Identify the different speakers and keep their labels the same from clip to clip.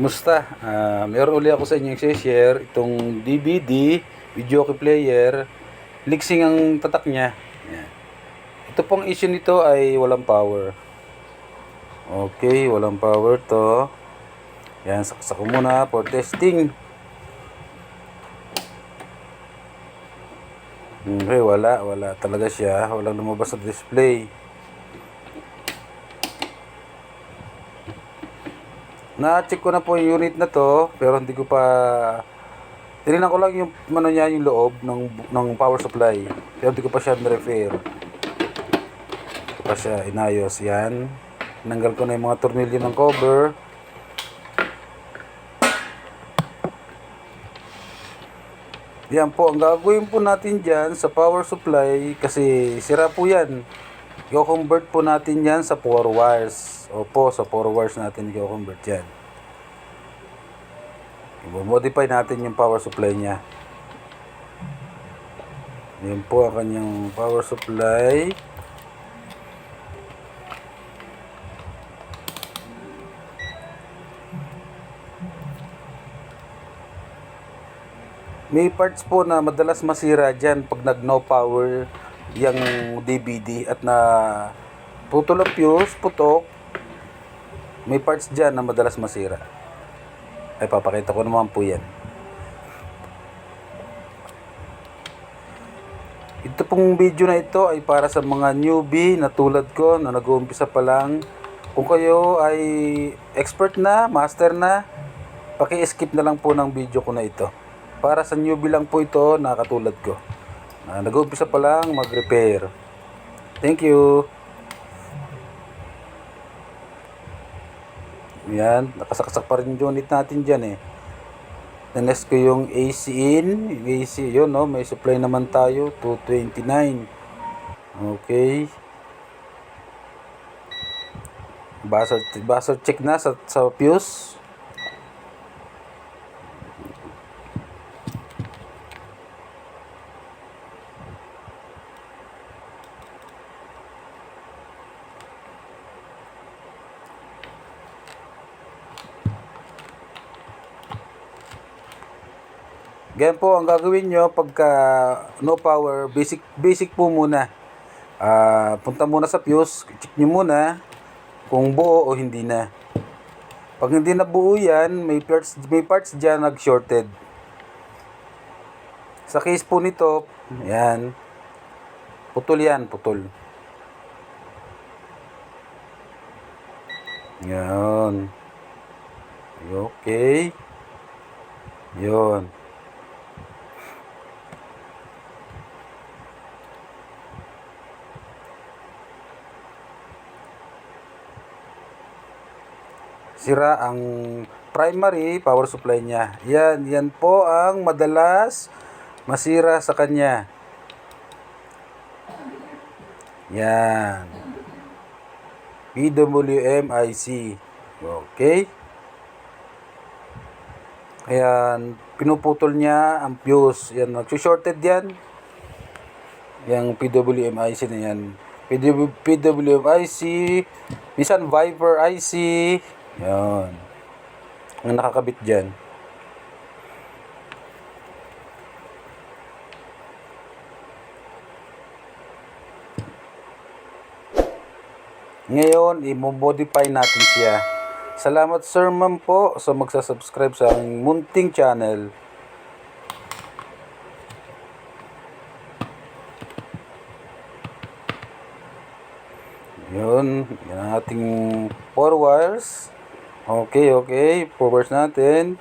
Speaker 1: Kumusta? Meron uli ako sa inyo i-share itong DVD, video player. Ligsing ang tatak niya. Yan. Ito pong issue nito ay walang power. Okay, walang power to. Yan, saksak ko muna for testing. Okay, wala talaga siya. Walang lumabas sa display. Na-check ko na po yung unit na to, pero hindi ko pa tinignan ko lang yung ano niya, yung loob ng power supply. Pero hindi ko pa siya na-repair. Hindi ko pa siya inayos. Yan. Tinanggal ko na yung mga tornilyo ng cover. Yan po, ang gagawin po natin dyan sa power supply, kasi sira po yan. I-convert po natin yan sa 4 wires. Opo, sa 4 wires natin i-convert yan. I-modify natin yung power supply niya. Yan po ang kanyang power supply. May parts po na madalas masira dyan pag nag-no power yung DVD at na putol ang fuse, putok. May parts dyan na madalas masira. Ay, papakita ko naman po yan. Ito pong video na ito ay para sa mga newbie na tulad ko na nag-uumpisa pa lang. Kung kayo ay expert na, master na, paki-skip na lang po ng video ko na ito. Para sa newbie lang po ito na katulad ko. Nag-uumpisa pa lang mag-repair. Thank you. Yan, nakasaksak pa rin yung unit natin dyan eh. Nanes ko yung AC in. Yung AC, yun no, may supply naman tayo, 229. Okay. Buzzer check na sa fuse. Ganyan po ang gagawin nyo pagka no power, basic po muna. Punta muna sa fuse, check nyo muna kung buo o hindi na. Pag hindi na buo yan, may parts dyan nag-shorted. Sa case po nito, yan, putol yan, putol. Yan. Okay. Yun. Sira ang primary power supply niya. Yan po ang madalas masira sa kanya. Yan. PWM IC. Okay. Ayan, pinuputol niya ang fuse. Yan, nag-shorted yan. Yung PWM IC na yan. PWM IC, minsan Viper IC. Yan. Ang nakakabit dyan. Ngayon, i-modify natin siya. Salamat sir ma'am po sa magsasubscribe sa aking munting channel. Yun, yan ang ating 4 wires. Okay, 4 wires natin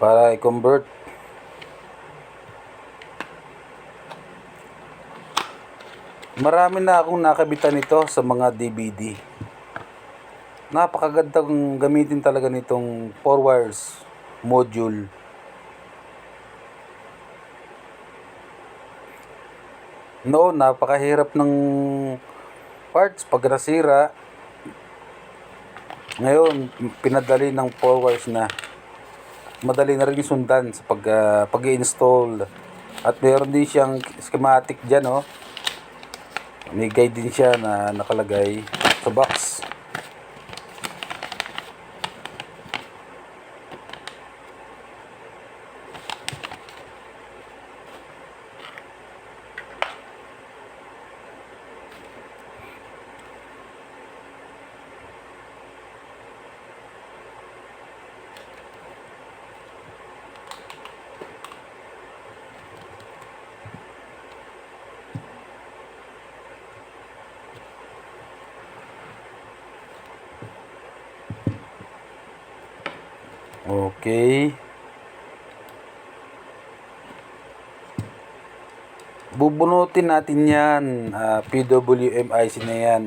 Speaker 1: para i-convert. Marami na akong nakabitan nito sa mga DVD. Napakagandang gamitin talaga nitong 4 wires module. Noon, napakahirap ng parts pag nasira. Ngayon, pinadali ng 4 wires na. Madali na rin sundan sa pag-i-install. At meron din siyang schematic dyan, oh. May guide din siya na nakalagay sa box. Okay. Bubunutin natin yan. PWM IC na yan.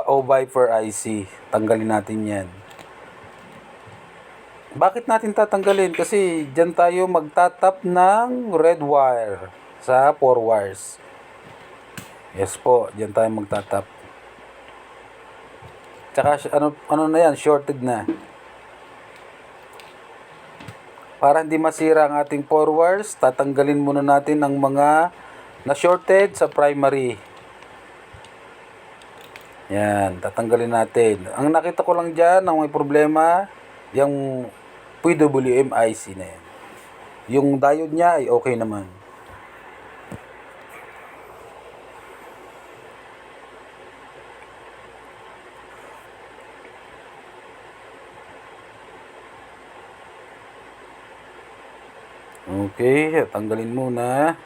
Speaker 1: O Viper IC. Tanggalin natin yan. Bakit natin tatanggalin? Kasi dyan tayo magtatap ng red wire sa 4 wires. Yes po, dyan tayo magtatap. Tsaka ano na yan, shorted na. Para hindi masira ang ating 4 wires, tatanggalin muna natin ang mga na-shorted sa primary. Yan, tatanggalin natin. Ang nakita ko lang dyan, ang may problema, yung PWM IC na yan. Yung diode niya ay okay naman. Okay, tanggalin muna.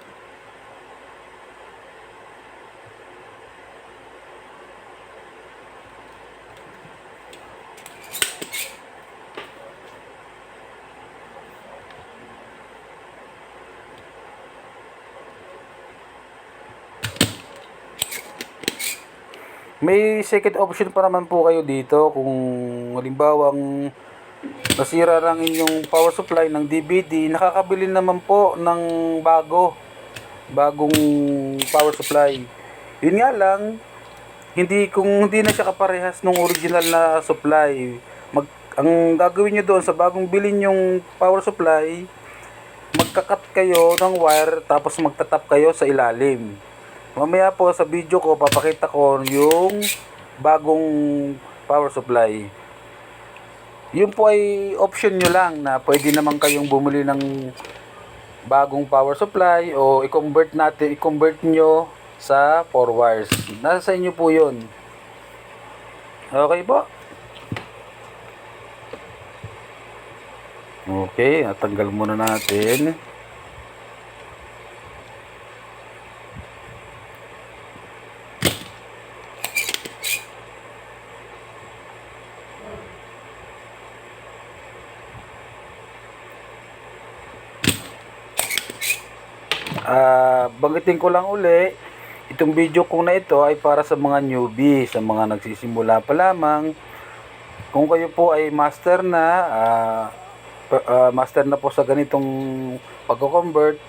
Speaker 1: May second option pa naman po kayo dito kung halimbawang nasira lang inyong power supply ng DVD, nakakabili naman po ng bagong power supply. Yun nga lang, hindi na siya kaparehas nung original na supply. Ang gagawin nyo doon sa bagong bilhin yung power supply, magkakat kayo ng wire tapos magtatap kayo sa ilalim. Mamaya po sa video ko papakita ko yung bagong power supply. Yun po ay option nyo lang na pwede naman kayong bumili ng bagong power supply o i-convert nyo sa 4 wires. Nasa sa inyo po yun. Okay po? Okay, natanggal muna natin. Banggitin ko lang uli, itong video ko na ito ay para sa mga newbie, sa mga nagsisimula pa lamang. Kung kayo po ay master na po sa ganitong pagko-convert,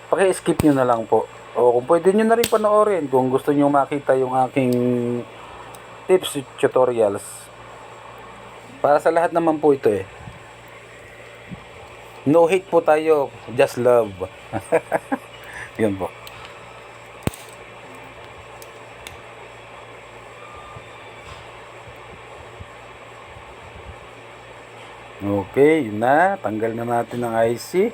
Speaker 1: paki-skip nyo na lang po. O kung pwede nyo na rin panoorin kung gusto nyo makita yung aking tips tutorials. Para sa lahat naman po ito eh. No hate po tayo, just love. Yun po. Okay, yun na. Tanggal na natin ang IC.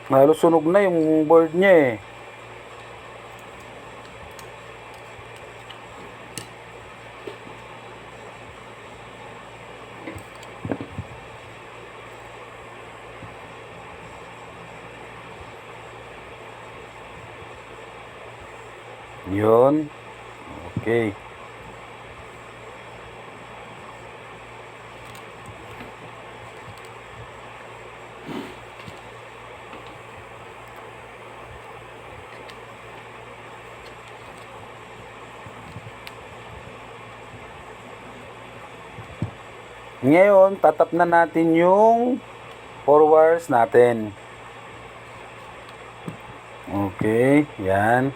Speaker 1: Halos sunog na yung board niya eh. Yun. Okay. Ngayon, tatap na natin yung 4 wires natin. Okay, yan.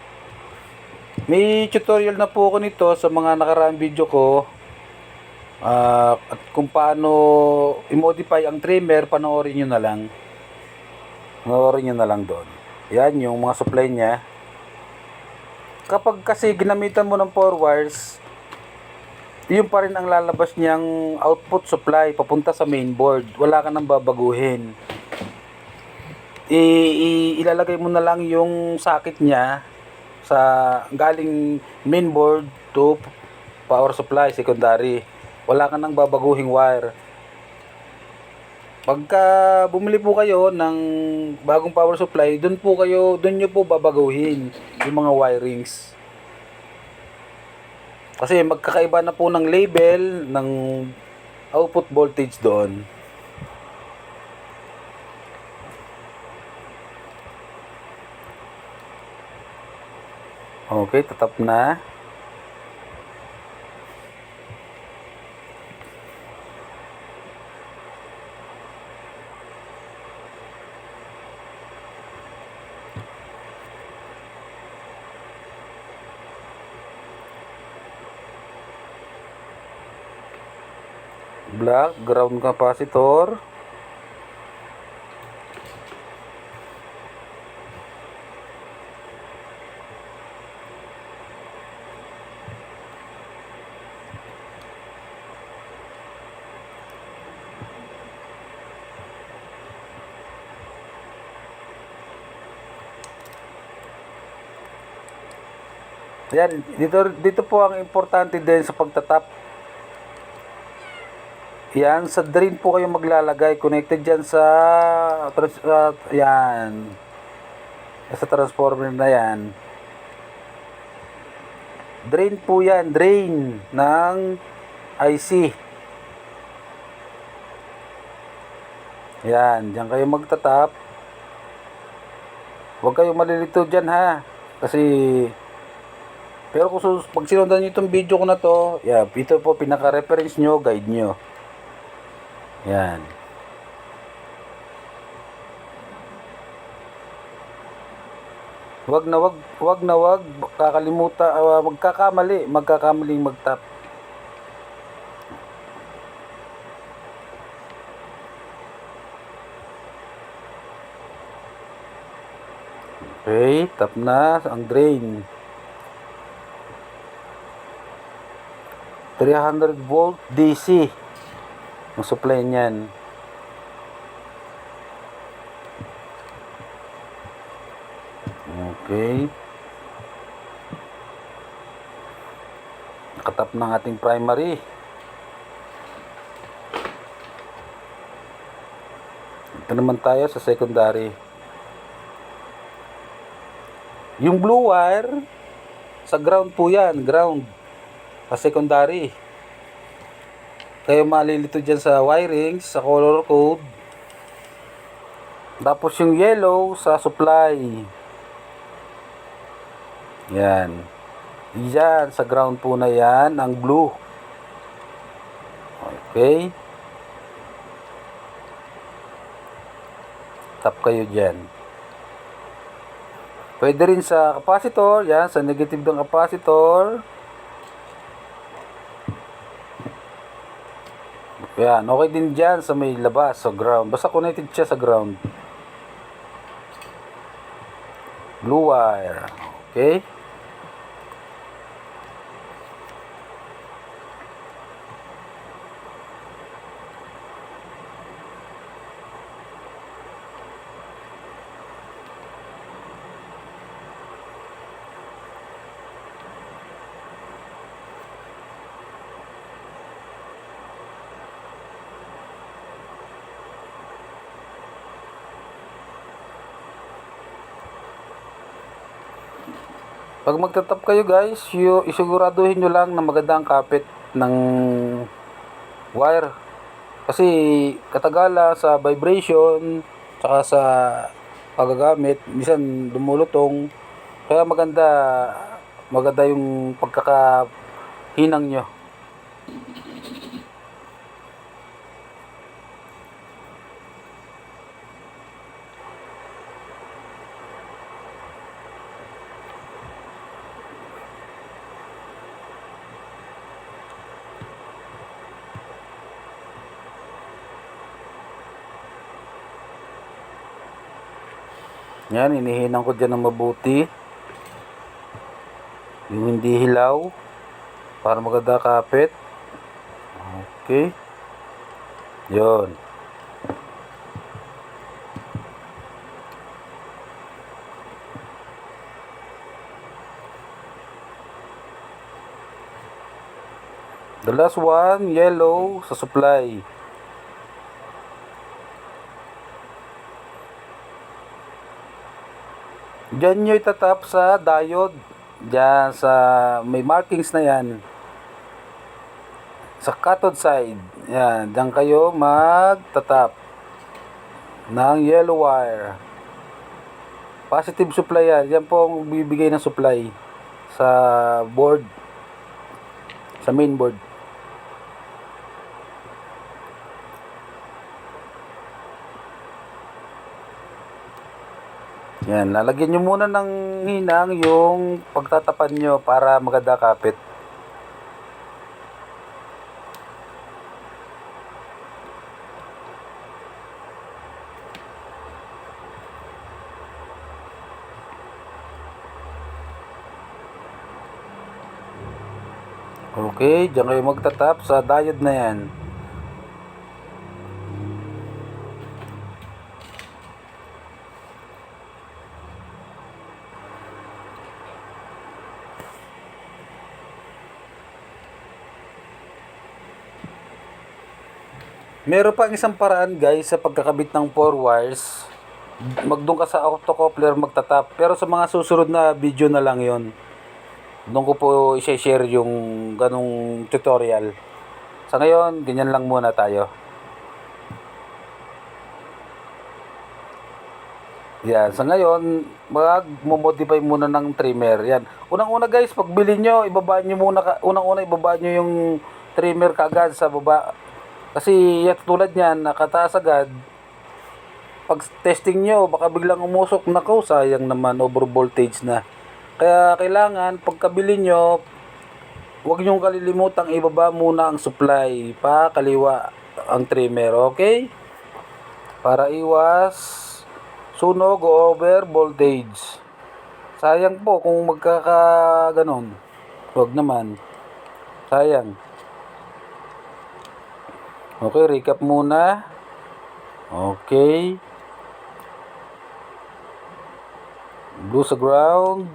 Speaker 1: May tutorial na po ako nito sa mga nakaraang video ko. At kung paano i-modify ang trimmer, panoorin nyo na lang. Panoorin nyo na lang doon. Yan, yung mga supply niya. Kapag kasi ginamitan mo ng 4 wires, yun pa rin ang lalabas niyang output supply papunta sa mainboard. Wala ka nang babaguhin. Ilalagay mo na lang yung socket niya sa galing mainboard to power supply secondary. Wala ka nang babaguhing wire. Pagka bumili po kayo ng bagong power supply, doon nyo po babaguhin yung mga wirings. Kasi magkakaiba na po ng label ng output voltage doon. Okay, tatap na. Black, ground capacitor. Yan, dito po ang importante din sa pagtatap. Yan, sa drain po kayo maglalagay. Connected yan sa yan. Sa transformer na yan. Drain po yan, drain ng IC. Yan, diyan kayo magtatap. Huwag kayo malilito dyan ha. Kasi pero kung pag sinundan nyo itong video ko na to, yeah, ito po pinaka-reference nyo, guide nyo. Yan. Wag na wag kakalimutan, magkakamaling magtap. Okay, tap na ang drain. 300 volt DC ang supply niyan. Okay. Nakatap ng ating primary. Ito naman tayo sa secondary. Yung blue wire sa ground po yan, ground. Sa secondary. Kayo malilito dyan sa wiring, sa color code. Tapos yung yellow sa supply. Yan. Yan, sa ground po na yan, ang blue. Okay. Tap kayo dyan. Pwede rin sa capacitor, yan, sa negative ng capacitor. Yan, okay din dyan sa may labas, sa ground. Basta connected siya sa ground. Blue wire. Okay. Pag magtatap kayo guys, isiguraduhin nyo lang na maganda ang kapit ng wire. Kasi katagala sa vibration, tsaka sa paggagamit, minsan dumulutong. Kaya maganda yung pagkakahinang nyo. Yan, inihinang ko dyan ng mabuti. Yung hindi hilaw. Para maganda kapit. Okay. Yun. The last one, yellow sa supply. Diyan nyo itatap sa diode. Diyan sa may markings na yan. sa cathode side. Yan, diyan kayo magtatap ng yellow wire. Positive supply yan. Yan po ang bibigay ng supply sa board, sa main board. Yan, lalagyan nyo muna ng hinang yung pagtatapan nyo para maganda kapit. Okay, diyan kayo magtatap sa diode na yan. Meron pang isang paraan guys sa pagkakabit ng 4 wires. Magdoon ka sa autocoupler magtatap. Pero sa mga susunod na video na lang yon. Doon ko po i-share yung ganong tutorial. Sa ngayon, ganyan lang muna tayo. Yan, sa ngayon, mag-modify muna ng trimmer. Yan. Unang-una guys, pagbili nyo, ibaba nyo muna, unang-una ibaba nyo yung trimmer kaagad sa baba. Kasi yan, tulad niyan, nakataas agad. Pag testing nyo, baka biglang umusok. Nako, sayang naman, over voltage na. Kaya kailangan, pagkabili nyo, huwag nyo kalilimutang ibaba muna ang supply. Pa, kaliwa ang trimmer, okay? Para iwas sunog o over voltage. Sayang po kung magkakaganon. Huwag naman. Sayang. Okay, recap muna. Okay. Blue sa ground.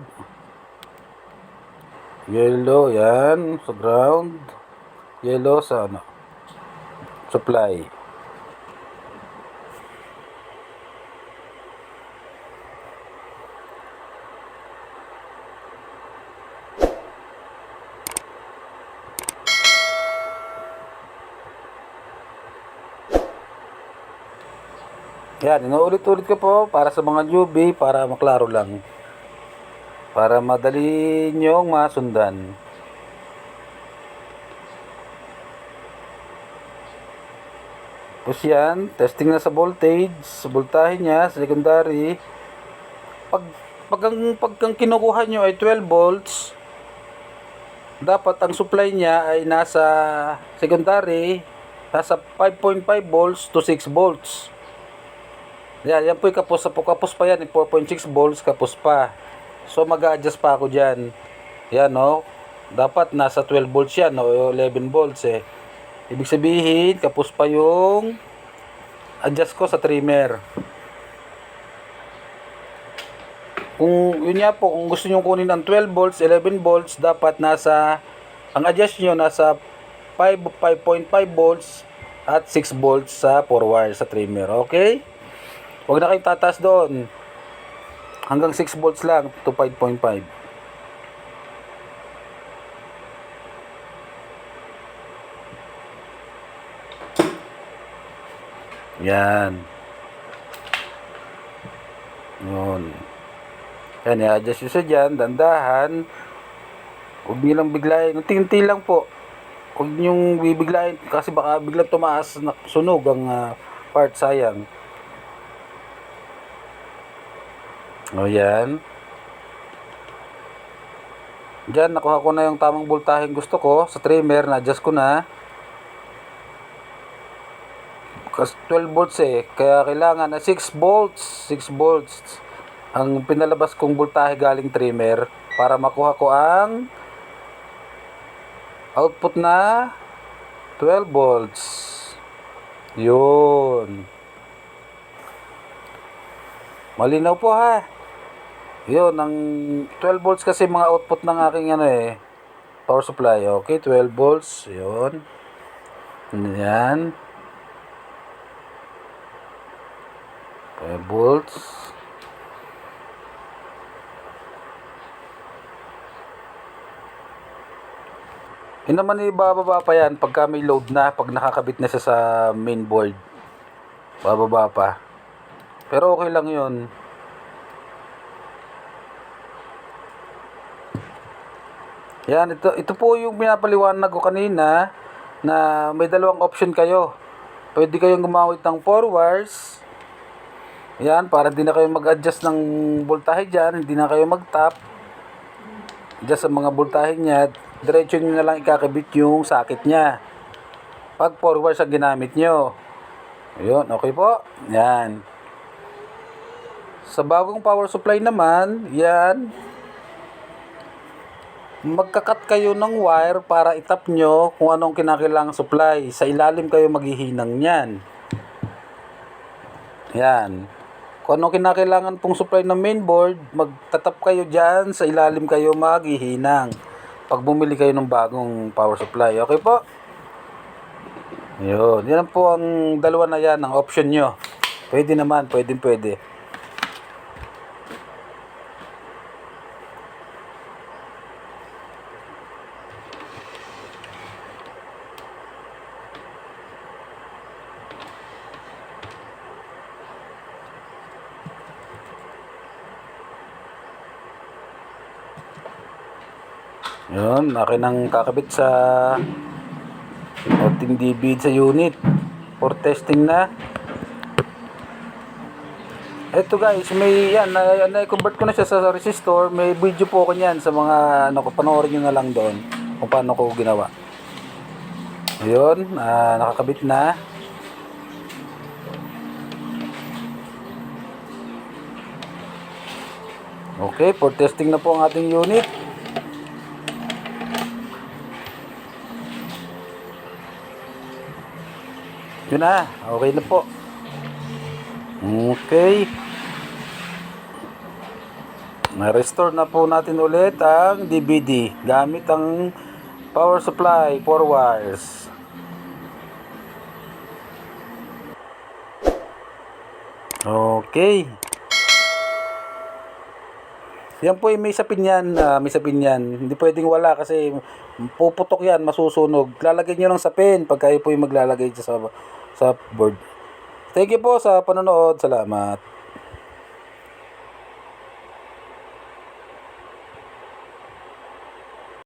Speaker 1: Yellow, yan. Sa ground. Yellow sa ano? Supply. Yan, inuulit-ulit ko po para sa mga newbie, para maklaro lang. Para madali nyong masundan. Tapos yan, testing na sa voltage, sa voltahe niya, sa secondary. Pag ang kinukuha nyo ay 12 volts, dapat ang supply niya ay nasa secondary, nasa 5.5 volts to 6 volts. Yan po yung kapos pa yan, 4.6 volts kapos pa. So mag-a-adjust pa ako dyan. Yan no, dapat nasa 12 volts yan o 11 volts eh. Ibig sabihin, kapos pa yung adjust ko sa trimmer. Kung yun nga po, kung gusto nyo kunin ng 12 volts, 11 volts, dapat nasa, ang adjust nyo nasa 5.5 volts at 6 volts sa 4 wire sa trimmer, okay? Huwag na kayong tataas doon. Hanggang 6 volts lang to 5.5. Yan. Yun. Yan, i-adjust nyo siya dyan, dandahan. Huwag nyo lang biglayin. Unti-unti lang po. Huwag nyo bibiglayin kasi baka biglang tumaas na sunog ang part, sayang. O yan. Diyan, nakuha ko na yung tamang voltahe gusto ko. Sa trimmer, na-adjust ko na. Kasi 12 volts eh. Kaya kailangan na 6 volts. 6 volts. Ang pinalabas kong voltahe galing trimmer. Para makuha ko ang output na 12 volts. Yun. Malinaw po ha. Yun, ang 12 volts kasi mga output ng aking power supply. Okay, 12 volts. Yun. Yan. 12 volts. Yun naman ibababa pa yan pagka may load na, pag nakakabit na siya sa mainboard. Bababa pa. Pero okay lang yun. Yan, ito po yung pinapaliwanag ko kanina na may dalawang option kayo. Pwede kayong gumamit ng 4 wires. Yan, para hindi na kayo mag-adjust ng voltahe dyan, hindi na kayo mag-tap. Adjust sa mga voltahe niya, diretso nyo na lang ikakabit yung socket niya. Pag 4 wires ang ginamit nyo. Ayun, okay po. Yan. Sa bagong power supply naman, yan, magkakat kayo ng wire para itap nyo kung anong kinakailangang supply. Sa ilalim kayo maghihinang niyan. Yan. Kung anong kinakailangan pong supply ng mainboard, magtatap kayo dyan, sa ilalim kayo maghihinang. Pag bumili kayo ng bagong power supply. Okay po? Yun. Yan po ang dalawa na yan, ang option nyo. Pwede naman, pwede. Yun, akin ang kakabit sa ating DVD sa unit for testing na. Ito guys, may yan, na-convert ko na siya sa resistor. May video po ko niyan sa mga panoorin nyo na lang doon kung paano ko ginawa. Ayun, nakakabit na. Okay, for testing na po ang ating unit. Yun na, okay na po. Okay. Na-restore na po natin ulit ang DVD gamit ang power supply 4 wires. Okay. Yan po may sapin yan, may sapin yan. Hindi pwedeng wala kasi puputok yan, masusunog. Lalagay nyo ng sapin pag kayo po yung maglalagay sa board. Thank you po sa panonood. Salamat.